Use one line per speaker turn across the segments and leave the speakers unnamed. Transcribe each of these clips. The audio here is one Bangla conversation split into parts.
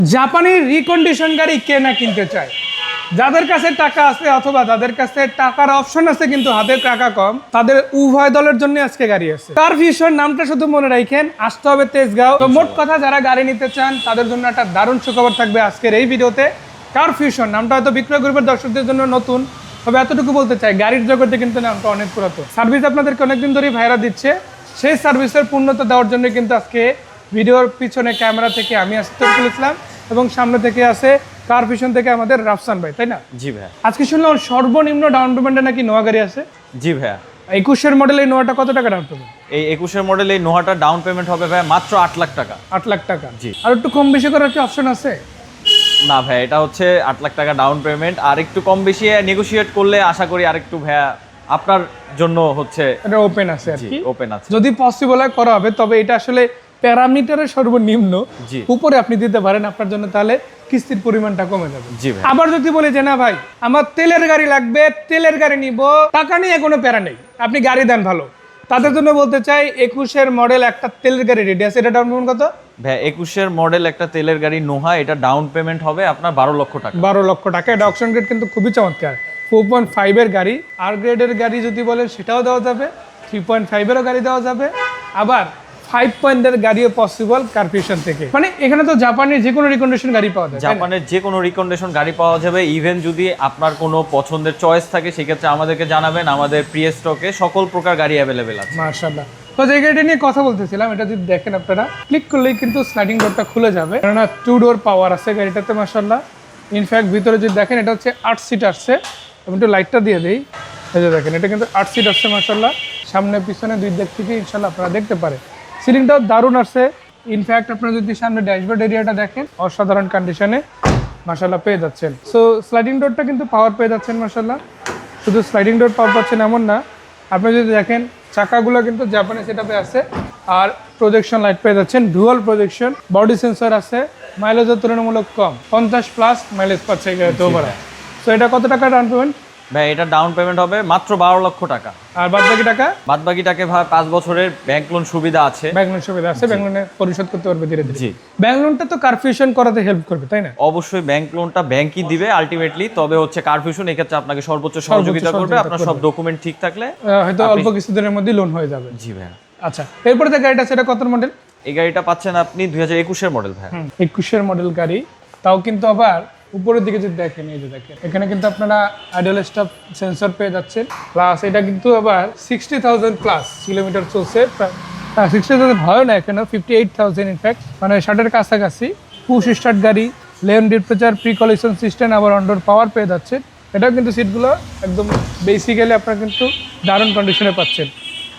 জাপানি রিকন্ডিশন গাড়ি কে না কিনতে চায়? যাদের কাছে টাকা আছে অথবা যাদের কাছে টাকার অপশন আছে কিন্তু হাতে টাকা কম, তাদের উভয় দলের জন্য আজকে গাড়ি আছে। কার ফিউশন নামটা শুধু মনে রাখেন, আসতে হবে তেজগাঁও। তো মোট কথা যারা গাড়ি নিতে চান তাদের জন্য একটা দারুণ সুখবর থাকবে আজকের এই ভিডিওতে। কার ফিউশন নামটা হয়তো বিক্রয় গ্রুপের দর্শকদের জন্য নতুন, তবে এতটুকু বলতে চাই গাড়ির জগতে কিন্তু নামটা অনেক পুরাতন। সার্ভিস আপনাদেরকে অনেকদিন ধরেই ভাইরা দিচ্ছে, সেই সার্ভিসের পূর্ণতা দেওয়ার জন্য কিন্তু আজকে ভিডিওর পিছনে ক্যামেরা থেকে আমি আসিফুল ইসলাম এবং সামনে থেকে আছে কার ফিউশন থেকে আমাদের রাফসান ভাই, তাই না?
জি ভাইয়া।
আজকে শুনলাম সর্বনিম্ন ডাউন পেমেন্টে নাকি নোয়া গাড়ি আছে।
জি ভাইয়া।
21-এর মডেল এই নোয়াটা কত টাকা ডাউন পেমেন্ট?
এই 21-এর মডেল এই নোহাটা ডাউন পেমেন্ট হবে ভাইয়া মাত্র 8 লাখ টাকা।
8 লাখ টাকা।
জি।
আর একটু কম বেশি করার কি অপশন আছে?
না ভাইয়া, এটা হচ্ছে 8 লাখ টাকা ডাউন পেমেন্ট, আর একটু কম বেশি নেগোশিয়েট করলে আশা করি আরেকটু ভাইয়া আপনার জন্য হচ্ছে
এটা ওপেন আছে আর কি,
ওপেন আছে।
যদি পসিবল হয় করা হবে, তবে এটা আসলে প্যারামিটারের সর্বনিম্ন,
জি।
উপরে আপনি দিতে পারেন আপনার জন্য, তাহলে কিস্তির পরিমাণটা কমে যাবে।
জি ভাই।
আবার যদি বলি যে না ভাই আমার তেলের গাড়ি লাগবে, তেলের গাড়ি নিব, টাকা নিয়ে কোনো প্যারা নেই, আপনি গাড়ি দেন ভালো, তাদের জন্য বলতে চাই 21-এর মডেল একটা তেলের গাড়ি রেডি আছে। এটা ডাউন পেমেন্ট কত?
ভাই 21-এর মডেল একটা তেলের গাড়ি নোহা, এটা ডাউন পেমেন্ট হবে আপনার 12 লক্ষ টাকা।
12 লক্ষ টাকা। এটা অপশন গ্রেড কিন্তু খুবই চমৎকার। 4.5 এর গাড়ি, আর গ্রেডের গাড়ি যদি বলেন সেটাও দেওয়া যাবে, 3.5 এরও গাড়ি দেওয়া যাবে, আবার 5 পয়েন্টের গাড়িও পসিবল কার ফিউশন থেকে। মানে এখানে তো জাপানের যে কোনো রিকন্ডিশন গাড়ি পাওয়া যায়,
জাপানের যে কোনো রিকন্ডিশন গাড়ি পাওয়া যাবে। ইভেন যদি আপনার কোনো পছন্দের চয়েস থাকে সেক্ষেত্রে আমাদেরকে জানাবেন, আমাদের প্রি স্টকে সকল প্রকার গাড়ি অ্যাভেলেবেল আছে।
মাশাআল্লাহ। তো যে গাড়িটা নিয়ে কথা বলতেছিলাম, এটা যদি দেখেন আপনারা ক্লিক করলেই কিন্তু স্লাইডিং ডোরটা খুলে যাবে, কেননা 2 ডোর পাওয়ার আছে গাড়িটাতে মাশাআল্লাহ। ইনফ্যাক্ট ভিতরে যদি দেখেন এটা হচ্ছে 8 সিট আসছে। আমি একটু লাইটটা দিয়ে দিই, এই যে দেখেন এটা কিন্তু 8 সিট আসছে মাশাআল্লাহ। সামনে পিছনে দুই দিক থেকে ইনশাআল্লাহ আপনারা দেখতে পারেন। সিলিংটাও দারুণ আসছে। ইনফ্যাক্ট আপনারা যদি সামনে ড্যাশবোর্ড এরিয়াটা দেখেন, অসাধারণ কন্ডিশনে মাশাআল্লাহ পেয়ে যাচ্ছেন। সো স্লাইডিং ডোরটা কিন্তু পাওয়ার পেয়ে যাচ্ছেন মাশাআল্লাহ। শুধু স্লাইডিং ডোর পাওয়ার পাচ্ছেন এমন না, আপনি যদি দেখেন চাকাগুলো কিন্তু জাপানি সেটআপে আছে, আর প্রজেকশন লাইট পেয়ে যাচ্ছেন, ডুয়াল প্রজেকশন, বডি সেন্সর আছে, মাইলেজও তুলনামূলক কম, 50+ মাইলেজ পাচ্ছে এই গাড়িতে ওভারঅল। সো এটা কত টাকা ডাউন পেমেন্ট?
ভাই এটা ডাউন পেমেন্ট হবে মাত্র 12 লক্ষ টাকা।
আর বাদ বাকি টাকা?
বাদ বাকি টাকা ভাই 5 বছরের ব্যাংক লোন সুবিধা আছে।
ব্যাংক লোন সুবিধা আছে, ব্যাংক লোনে পরিশোধ করতে পারবে ধীরে ধীরে।
জি।
ব্যাংক লোনটা তো কার ফিউশন করাতে হেল্প করবে, তাই না?
অবশ্যই ব্যাংক লোনটা ব্যাংকই দিবে আলটিমেটলি, তবে হচ্ছে কার ফিউশন এই ক্ষেত্রে আপনাকে সর্বোচ্চ সহযোগিতা করবে আপনার সব ডকুমেন্ট ঠিক থাকলে।
হয়তো অল্প কিছুদিনের মধ্যে লোন হয়ে যাবে।
জি ভাই।
আচ্ছা, এরপরে যে গাড়িটা সেটা কত মডেল?
এই গাড়িটা পাচ্ছেন আপনি 2021-এর মডেল ভাই।
21-এর মডেল গাড়ি, তাও কিন্তু আবার উপরের দিকে যদি দেখেন, এই যে দেখেন এখানে কিন্তু আপনারা আইডল স্টপ সেন্সর পেয়ে যাচ্ছেন, প্লাস এটা কিন্তু আবার 60,000+ কিলোমিটার চলছে। 60,000 হয় না, এখানে 58,000 ইনফ্যাক্ট, মানে 60-এর কাছাকাছি। পুশ স্টার্ট গাড়ি, লেন ডিপ্রেচার, প্রি কলিশন সিস্টেম, আবার অনডোর পাওয়ার পেয়ে যাচ্ছে। এটাও কিন্তু সিটগুলো একদম বেসিক্যালি আপনারা কিন্তু দারুণ কন্ডিশনে পাচ্ছেন।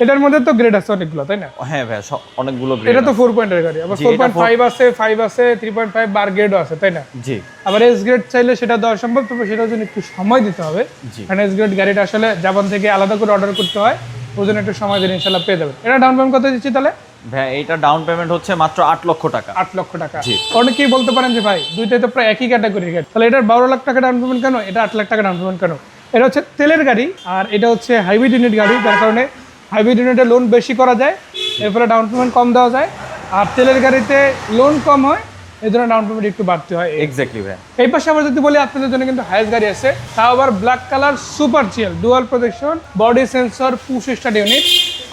এটার মধ্যে তো গ্রেড আছে অনেকগুলো, তাই না?
হ্যাঁ ভাই, অনেকগুলো গ্রেড।
এটা তো 4 পয়েন্টের গাড়ি, আবার 4.5 আছে, 5 আছে, 3.5 বার গ্রেডও আছে, তাই না?
জি।
আবার এস গ্রেড চাইলে সেটা দেওয়া সম্ভব, তবে সেটার জন্য একটু সময় দিতে হবে। কারণ এস গ্রেড গাড়িটা আসলে জাপান থেকে আলাদা করে অর্ডার করতে হয়, ওই জন্য একটু সময় দিলে ইনশাল্লাহ পেয়ে যাবেন। এটা ডাউন পেমেন্ট কত দিচ্ছি তাহলে?
ভাই এটা ডাউন পেমেন্ট হচ্ছে মাত্র 8 লক্ষ টাকা।
8 লক্ষ টাকা। অনেকেই বলতে পারেন যে ভাই দুইটাই তো প্রায় একই ক্যাটাগরির গাড়ি, তাহলে এটার 12 লাখ টাকা ডাউন পেমেন্ট কেন, এটা 8 লাখ টাকা ডাউন পেমেন্ট কেন? এটা হচ্ছে তেলের গাড়ি, আর এটা হচ্ছে হাইব্রিড ইউনিট গাড়ি, যার কারণে হাইব্রিড ইউনিটে লোন বেশি করা যায়, এরপরে ডাউন পেমেন্ট কম দেওয়া যায়। আর তেলের গাড়িতে লোন কম হয়, এই জন্য ডাউন পেমেন্ট একটু বাড়তে হয়।
এক্স্যাক্টলি ভাই।
এই পাশে আবার যদি বলি আপনাদের জন্য কিন্তু হাইয়েস্ট গাড়ি আছে, তাও আবার black colour super chill, dual projection, body sensor, push start unit.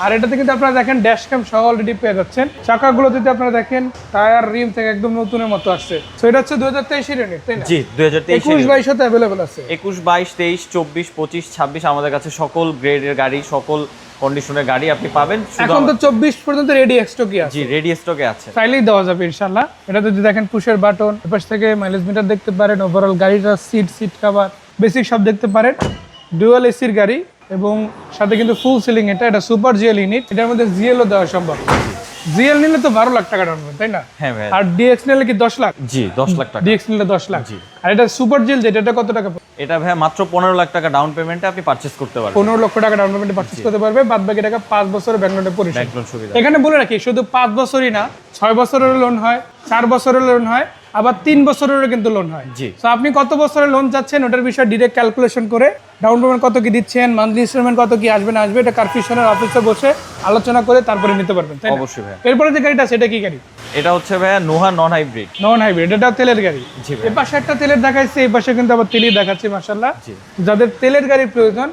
আর এটাতে কিন্তু আপনারা দেখেন ড্যাশ ক্যাম সহ অলরেডি পেয়ে যাচ্ছেন। চাকাগুলো যদি আপনারা দেখেন টায়ার রিম থেকে একদম নতুনের মতো আসছে। সো এটা হচ্ছে 2023 এর ইউনিট, তাই না?
জি, 2023
21-22 সাথে अवेलेबल আছে।
21, 22, 23, 24, 25, 26 আমাদের কাছে সকল গ্রেডের গাড়ি, সকল কন্ডিশনের গাড়ি আপনি পাবেন।
এখন তো 24 পর্যন্ত রেডি স্টকে আছে।
জি, রেডি স্টকে আছে,
চাইলেই দেওয়া যাবে ইনশাআল্লাহ। এটা যদি দেখেন পুশের বাটন, এপাশ থেকে মাইলেজ মিটার দেখতে পারেন, ওভারঅল গাড়িটার সিট কভার বেসিক সব দেখতে পারেন। ডুয়াল এসির গাড়ি এবং সাথে কিন্তু ফুল সিলিং। এটা সুপার জিএল ইউনিট, এটার মধ্যে জিএলও দেওয়া সম্ভব। জিএল নিলে তো 12 লাখ টাকা ডাউন পেমেন্ট, তাই না?
হ্যাঁ ভাই।
আর ডিএক্স নিলে কি 10 লাখ?
জি, 10 লাখ টাকা।
ডিএক্স নিলে 10 লাখ। আর এটা সুপার জিএল যেটা, এটা কত টাকা?
এটা ভাই মাত্র 15 লাখ টাকা ডাউন পেমেন্টে আপনি পারচেজ করতে পারবেন।
15 লক্ষ টাকা ডাউন পেমেন্টে পারচেজ করতে পারবে, বাদ বাকি টাকা 5 বছরের ব্যাংক লোনে পরিশোধ।
ব্যাংক লোন সুবিধা।
এখানে বলে রাখি শুধু 5 বছরই না, 6 বছরের লোন হয়, 4 বছরের লোন হয়, আবার 3 বছরেরও কিন্তু লোন হয়।
জি।
তো আপনি কত বছরের লোন চাচ্ছেন ওটার বিষয়ে ডিরেক্ট ক্যালকুলেশন করে ডাউন পেমেন্ট কত কি দিচ্ছেন, মান্থলি ইনস্টলমেন্ট কত কি আসবে না আসবে, এটা কারফিশনের অফিসে বসে আলোচনা করে তারপরে নিতে পারবেন, তাই না?
অবশ্যই ভাইয়া।
এরপরে যে গাড়িটা সেটা কি গাড়ি?
এটা হচ্ছে ভাইয়া Noha non hybrid.
Non hybrid, এটা তেলের গাড়ি।
জি ভাই।
এই পাশে একটা তেলের দেখাইছে, এই পাশে কিন্তু আবার তেলই দেখাচ্ছে মাশাআল্লাহ।
জি।
যাদের তেলের গাড়ির প্রয়োজন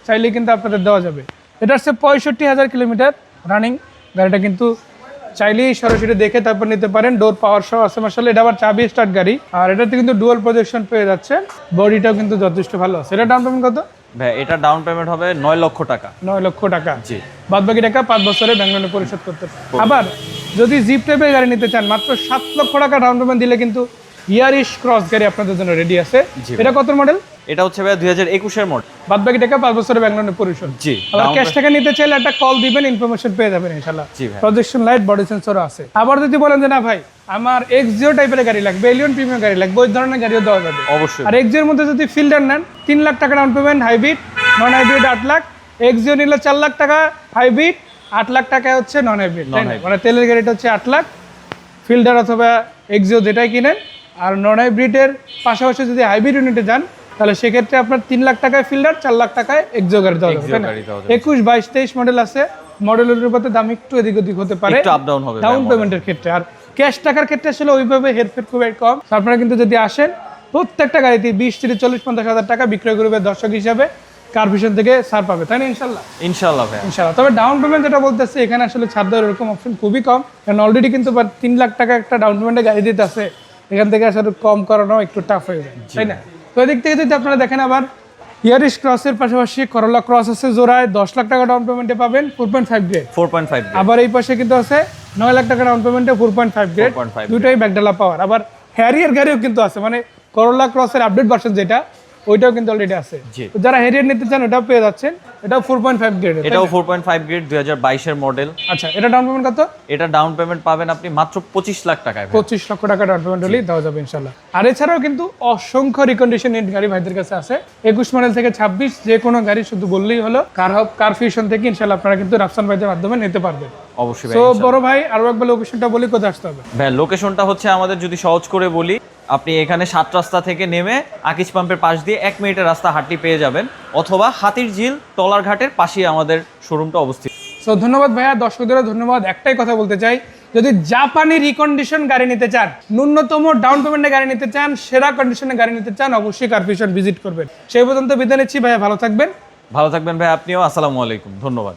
চাইলে কিন্তু আপনাদের দেওয়া যাবে। এটা হচ্ছে 65,000 কিলোমিটার রানিং গাড়িটা, কিন্তু চাইলেই সরাসরি দেখে তারপর নিতে পারেন। ডোর পাওয়ার সহ আছে মাশাআল্লাহ, এটা আবার চাবি স্টার্ট গাড়ি, আর এটাতে কিন্তু ডুয়াল প্রজেকশন পেয়ে যাচ্ছে, বডিটাও কিন্তু যথেষ্ট ভালো আছে। এটা ডাউন পেমেন্ট কত?
ভাই এটা ডাউন পেমেন্ট হবে 9 লক্ষ টাকা।
9 লক্ষ টাকা।
জি।
বাদ বাকি টাকা 5 বছরে ব্যাংক লোনে পরিশোধ করতে পারেন। আবার যদি জিপ টাইপের গাড়ি নিতে চান মাত্র 7 লক্ষ টাকা ডাউন পেমেন্ট দিলে কিন্তু ইয়ারিশ ক্রস গাড়ি আপনাদের জন্য রেডি আছে।
জি।
এটা কত মডেল?
এটা হচ্ছে ভাইয়া 2021 এর মডেল।
বাদ বাকি টাকা 5 বছরে ব্যাংক লোনে পরিশোধ।
জি।
আবার ক্যাশ টাকা নিতে চাইলে একটা কল দিবেন, ইনফরমেশন পেয়ে যাবেন ইনশাআল্লাহ।
জি ভাই।
প্রজেকশন লাইট, বডি সেন্সরও আছে। আবার যদি বলেন যে না ভাই আমার এক্সিও টাইপের গাড়ি লাগবে, এলিয়ন প্রিমিয়াম গাড়ি লাগবে, ওই ধরনের গাড়িও দেওয়া যাবে।
অবশ্যই।
আর এক্সিওর মধ্যে যদি ফিল্ডার নেন 3 লাখ টাকা down payment, hybrid, non hybrid 8 lakh, Axio নিলে 4 লাখ টাকা হাইব্রিড, 8 লাখ টাকা হচ্ছে নন হাইব্রিড। মানে তেলের গাড়িটা হচ্ছে 8 লাখ, ফিল্ডার অথবা এক্সিও যেটাই কিনেন। আর নন হাইব্রিডের পাশাপাশি যদি হাইব্রিড ইউনিটে যান তাহলে সেক্ষেত্রে আপনার 3 লাখ টাকায় ফিল্ডার, 4 লাখ টাকায় এক্সিও গাড়ি দেওয়া যাবে, তাই না? 21, 22, 23 মডেল আছে। মডেলের উপরে দাম একটু এদিক ওদিক হতে পারে
একটু আপ ডাউন হবে
ডাউন পেমেন্টের ক্ষেত্রে। আর ক্যাশ টাকার ক্ষেত্রে আসলে ওইভাবে হেরফের খুবই কম। তো আপনারা কিন্তু যদি আসেন প্রত্যেকটা গাড়িতে 20, 30, 40, 50 হাজার টাকা বিক্রয় করবে দর্শক হিসাবে কারভিশন থেকে ছাড় পাবে, তাই না? ইনশাল্লাহ
ইনশাআল্লাহ ভাইয়া।
ইনশাল্লাহ। তবে ডাউন পেমেন্ট যেটা বলতেছে এখানে আসলে ছাড় দেওয়ার এরকম অপশন খুবই কম, কারণ অলরেডি কিন্তু 3 লাখ টাকা একটা ডাউন পেমেন্টে গাড়ি দিতে আছে, এখান থেকে আসলে কম করানো একটু টাফ হয়ে যায়, তাই না? তো এদিক থেকে যদি আপনারা দেখেন আবার ইয়ারিশ ক্রসের পাশাপাশি করোলা ক্রস আছে জোড়ায় 10 লাখ টাকা ডাউন পেমেন্টে পাবেন, 4.5 গ্রেড।
4.5
আবার এই পাশে কিন্তু আছে 9 লাখ টাকা ডাউন পেমেন্টে 4.5 গ্রেড,
4.5
দুটোই ব্যাকডালা পাওয়ার। আবার হ্যারিয়ার গাড়িও কিন্তু আছে, মানে করোলা ক্রসের আপডেট ভার্সন যেটা ওইটাও কিন্তু অলরেডি আছে।
জি।
তো যারা হ্যারিয়ার নিতে চান ওটাও পেয়ে যাচ্ছেন, এটাও 4.5 গ্রেড।
এটাও 4.5 গ্রেড 2022 এর মডেল।
আচ্ছা, এটা ডাউন পেমেন্ট কত?
এটা ডাউন পেমেন্ট পাবেন আপনি মাত্র 25 লাখ টাকায় ভাই।
25 লক্ষ টাকা ডাউন পেমেন্ট হলেই দেওয়া যাবে ইনশাল্লাহ। আর এছাড়াও কিন্তু অসংখ্য রিকন্ডিশন গাড়ি ভাইদের কাছে আছে, 21 মডেল থেকে 26 যে কোনো গাড়ি শুধু বললেই হলো কার ফিউশন থেকে ইনশাল্লাহ আপনারা কিন্তু রাফসান ভাইদের মাধ্যমে নিতে পারবেন।
অবশ্যই ভাই।
তো বড় ভাই আরো একবার লোকেশনটা বলি, কোথায় আসতে হবে?
ভাই লোকেশনটা হচ্ছে আমাদের যদি সহজ করে বলি, আপনি এখানে 7 রাস্তা থেকে নেমে আকিজ পাম্পের পাশ দিয়ে 1 মিনিটের রাস্তা হাঁটলি পেয়ে যাবেন, অথবা হাতির ঝিল টলার ঘাটের পাশেই আমাদের শোরুমটা অবস্থিত।
সো ধন্যবাদ ভাইয়া, দর্শকদেরও ধন্যবাদ। একটাই কথা বলতে চাই, যদি জাপানি রিকন্ডিশন গাড়ি নিতে চান, ন্যূনতম ডাউন পেমেন্টে গাড়ি নিতে চান, সেরা কন্ডিশনে গাড়ি নিতে চান, অবশ্যই কারফিউশন ভিজিট করবেন। সেই পর্যন্ত বিদায় নিচ্ছি ভাইয়া, ভালো থাকবেন।
ভালো থাকবেন ভাই আপনিও। আসসালামু আলাইকুম, ধন্যবাদ।